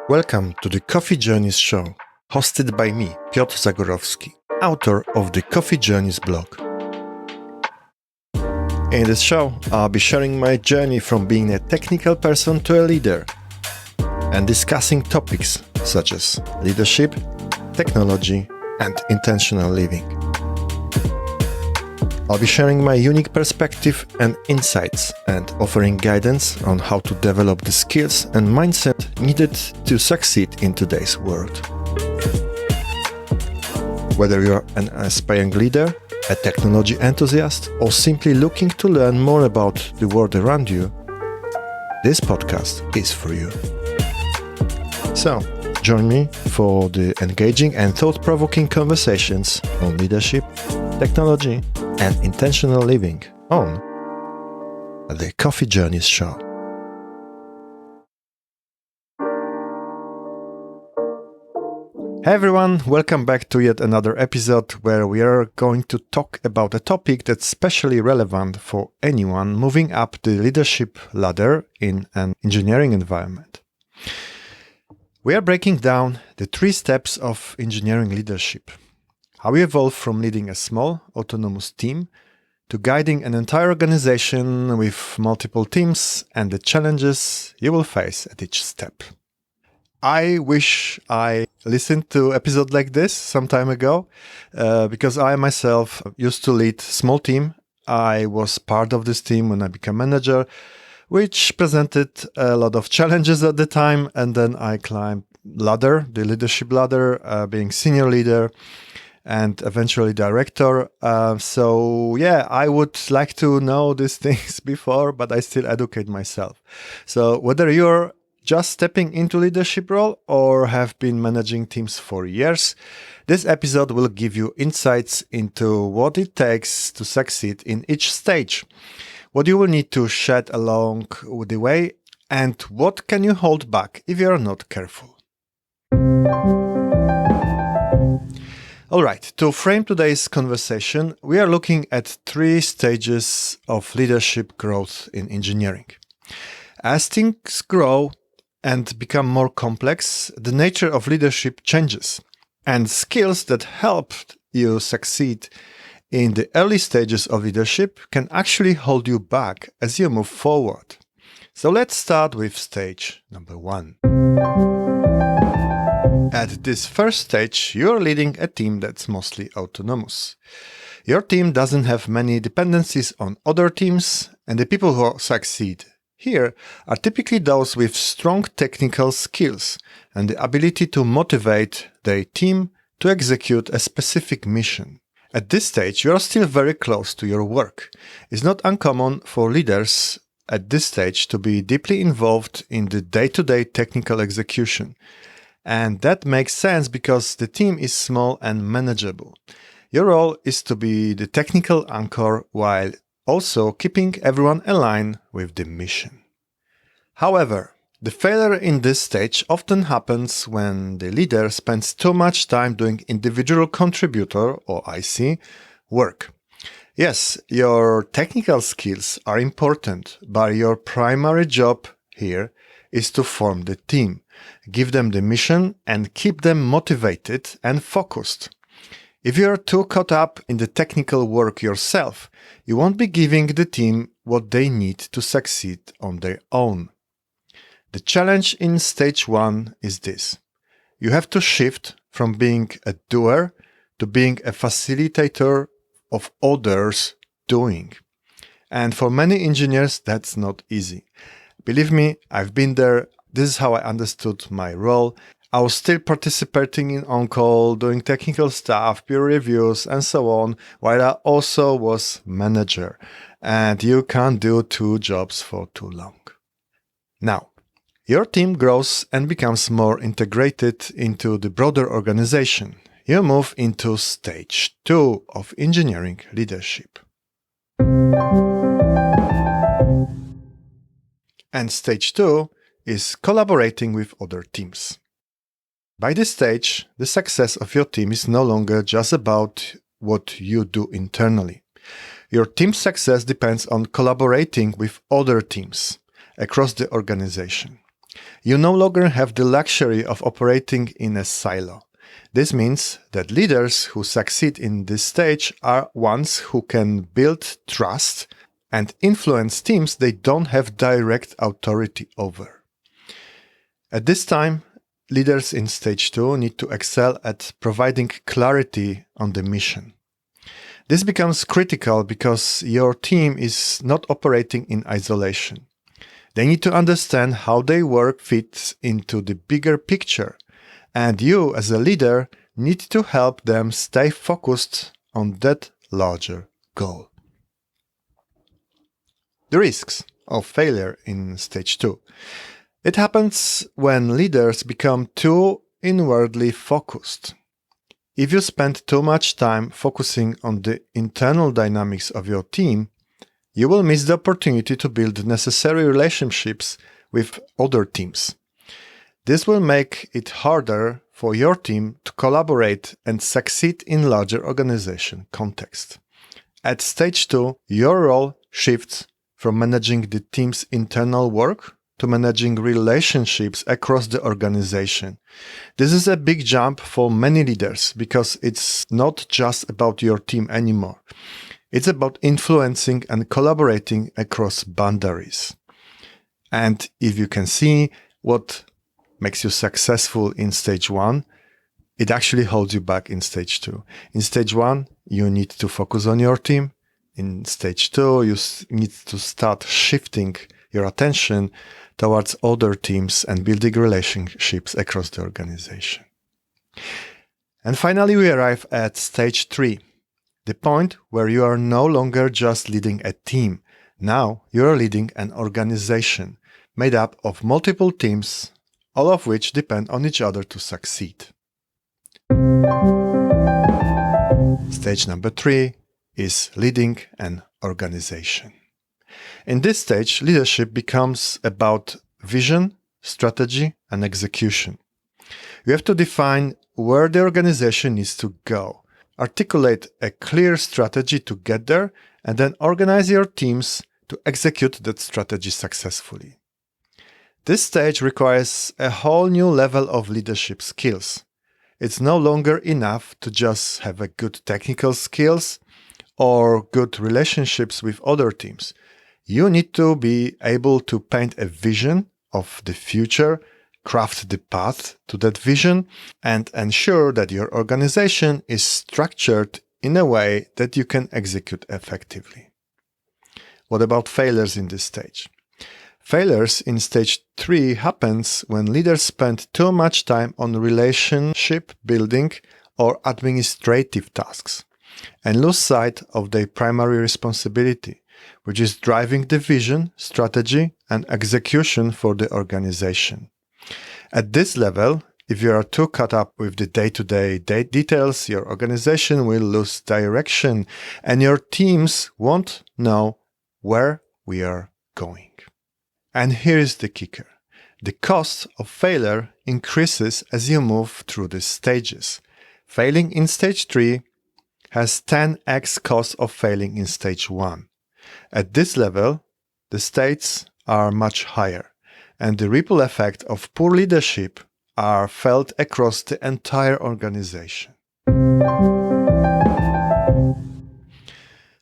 Welcome to the Coffee Journeys show, hosted by me, Piotr Zagorowski, author of the Coffee Journeys blog. In this show, I'll be sharing my journey from being a technical person to a leader and discussing topics such as leadership, technology, and intentional living. I'll be sharing my unique perspective and insights and offering guidance on how to develop the skills and mindset needed to succeed in today's world. Whether you're an aspiring leader, a technology enthusiast, or simply looking to learn more about the world around you, this podcast is for you. So, join me for the engaging and thought-provoking conversations on leadership, technology, and intentional living on the Coffee Journeys show. Hey everyone, welcome back to yet another episode where we are going to talk about a topic that's especially relevant for anyone moving up the leadership ladder in an engineering environment. We are breaking down the 3 steps of engineering leadership. How we evolve from leading a small, autonomous team to guiding an entire organization with multiple teams and the challenges you will face at each step. I wish I listened to an episode like this some time ago because I myself used to lead a small team. I was part of this team when I became manager, which presented a lot of challenges at the time, and then I climbed the leadership ladder, being senior leader and eventually director. I would like to know these things before, but I still educate myself. So whether you're just stepping into leadership role or have been managing teams for years, this episode will give you insights into what it takes to succeed in each stage, what you will need to shed along the way, and what can you hold back if you're not careful. Alright, to frame today's conversation, we are looking at 3 stages of leadership growth in engineering. As things grow and become more complex, the nature of leadership changes, and skills that helped you succeed in the early stages of leadership can actually hold you back as you move forward. So let's start with stage number 1. At this first stage, you're leading a team that's mostly autonomous. Your team doesn't have many dependencies on other teams, and the people who succeed here are typically those with strong technical skills and the ability to motivate their team to execute a specific mission. At this stage, you are still very close to your work. It's not uncommon for leaders at this stage to be deeply involved in the day-to-day technical execution. And that makes sense because the team is small and manageable. Your role is to be the technical anchor while also keeping everyone aligned with the mission. However, the failure in this stage often happens when the leader spends too much time doing individual contributor, or IC, work. Yes, your technical skills are important, but your primary job here is to form the team, give them the mission, and keep them motivated and focused. If you are too caught up in the technical work yourself, you won't be giving the team what they need to succeed on their own. The challenge in stage 1 is this. You have to shift from being a doer to being a facilitator of others' doing. And for many engineers, that's not easy. Believe me, I've been there. This is how I understood my role. I was still participating in on-call, doing technical stuff, peer reviews, and so on, while I also was manager. And you can't do 2 jobs for too long. Now, your team grows and becomes more integrated into the broader organization. You move into stage 2 of engineering leadership. And stage 2 is collaborating with other teams. By this stage, the success of your team is no longer just about what you do internally. Your team's success depends on collaborating with other teams across the organization. You no longer have the luxury of operating in a silo. This means that leaders who succeed in this stage are ones who can build trust and influence teams they don't have direct authority over. At this time, leaders in stage 2 need to excel at providing clarity on the mission. This becomes critical because your team is not operating in isolation. They need to understand how their work fits into the bigger picture, and you, as a leader, need to help them stay focused on that larger goal. The risks of failure in stage 2. It happens when leaders become too inwardly focused. If you spend too much time focusing on the internal dynamics of your team, you will miss the opportunity to build necessary relationships with other teams. This will make it harder for your team to collaborate and succeed in larger organization context. At stage 2, your role shifts from managing the team's internal work to managing relationships across the organization. This is a big jump for many leaders because it's not just about your team anymore. It's about influencing and collaborating across boundaries. And if you can see what makes you successful in stage 1, it actually holds you back in stage 2. In stage 1, you need to focus on your team. In stage 2, you need to start shifting your attention towards other teams and building relationships across the organization. And finally, we arrive at stage 3, the point where you are no longer just leading a team. Now you are leading an organization made up of multiple teams, all of which depend on each other to succeed. Stage number 3 is leading an organization. In this stage, leadership becomes about vision, strategy, and execution. You have to define where the organization needs to go, articulate a clear strategy to get there, and then organize your teams to execute that strategy successfully. This stage requires a whole new level of leadership skills. It's no longer enough to just have a good technical skills or good relationships with other teams. You need to be able to paint a vision of the future, craft the path to that vision, and ensure that your organization is structured in a way that you can execute effectively. What about failures in this stage? Failures in stage 3 happens when leaders spend too much time on relationship building or administrative tasks and lose sight of their primary responsibility, which is driving the vision, strategy, and execution for the organization. At this level, if you are too caught up with the day-to-day details, your organization will lose direction and your teams won't know where we are going. And here is the kicker. The cost of failure increases as you move through the stages. Failing in stage 3 has 10x cost of failing in stage 1. At this level, the stakes are much higher, and the ripple effect of poor leadership are felt across the entire organization.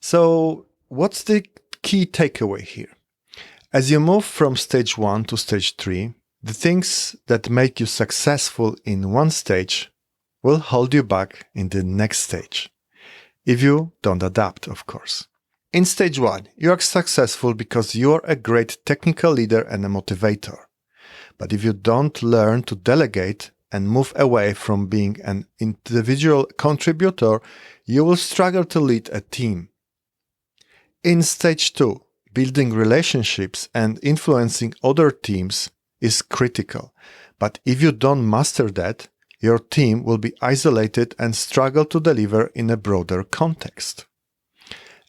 So, what's the key takeaway here? As you move from stage 1 to stage 3, the things that make you successful in one stage will hold you back in the next stage. If you don't adapt, of course. In stage 1, you are successful because you are a great technical leader and a motivator. But if you don't learn to delegate and move away from being an individual contributor, you will struggle to lead a team. In stage 2, building relationships and influencing other teams is critical. But if you don't master that, your team will be isolated and struggle to deliver in a broader context.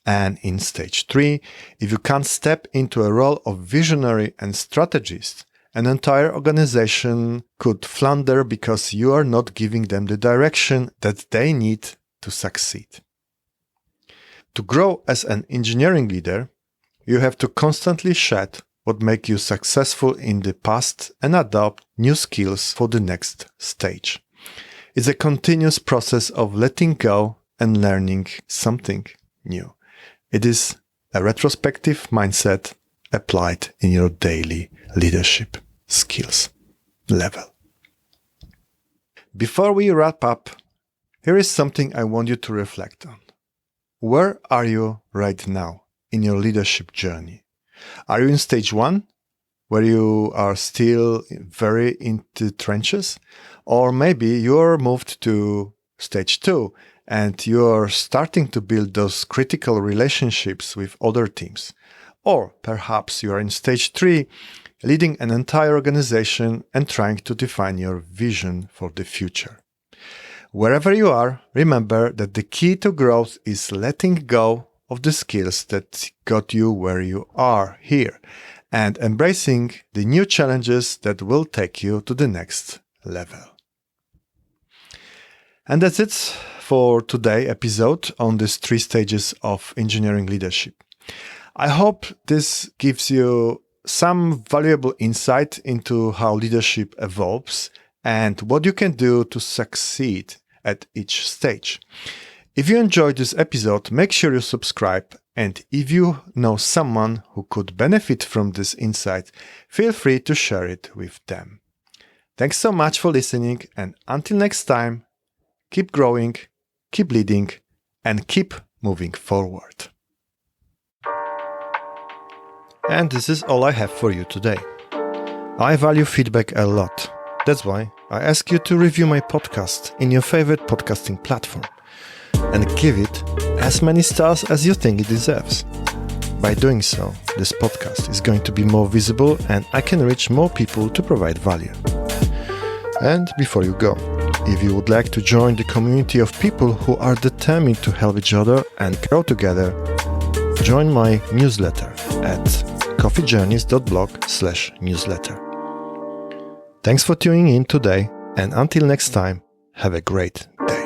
And in stage 3, if you can't step into a role of visionary and strategist, an entire organization could flounder because you are not giving them the direction that they need to succeed. To grow as an engineering leader, you have to constantly shed what make you successful in the past and adopt new skills for the next stage. It's a continuous process of letting go and learning something new. It is a retrospective mindset applied in your daily leadership skills level. Before we wrap up, here is something I want you to reflect on. Where are you right now in your leadership journey? Are you in stage 1, where you are still very into trenches? Or maybe you're moved to stage 2 and you're starting to build those critical relationships with other teams. Or perhaps you are in stage 3, leading an entire organization and trying to define your vision for the future. Wherever you are, remember that the key to growth is letting go of the skills that got you where you are here and embracing the new challenges that will take you to the next level. And that's it for today's episode on these 3 stages of engineering leadership. I hope this gives you some valuable insight into how leadership evolves and what you can do to succeed at each stage. If you enjoyed this episode, make sure you subscribe, and if you know someone who could benefit from this insight, feel free to share it with them. Thanks so much for listening, and until next time, keep growing, keep leading, and keep moving forward. And this is all I have for you today. I value feedback a lot. That's why I ask you to review my podcast in your favorite podcasting platform and give it as many stars as you think it deserves. By doing so, this podcast is going to be more visible and I can reach more people to provide value. And before you go, if you would like to join the community of people who are determined to help each other and grow together, join my newsletter at coffeejourneys.blog/newsletter. Thanks for tuning in today, and until next time, have a great day.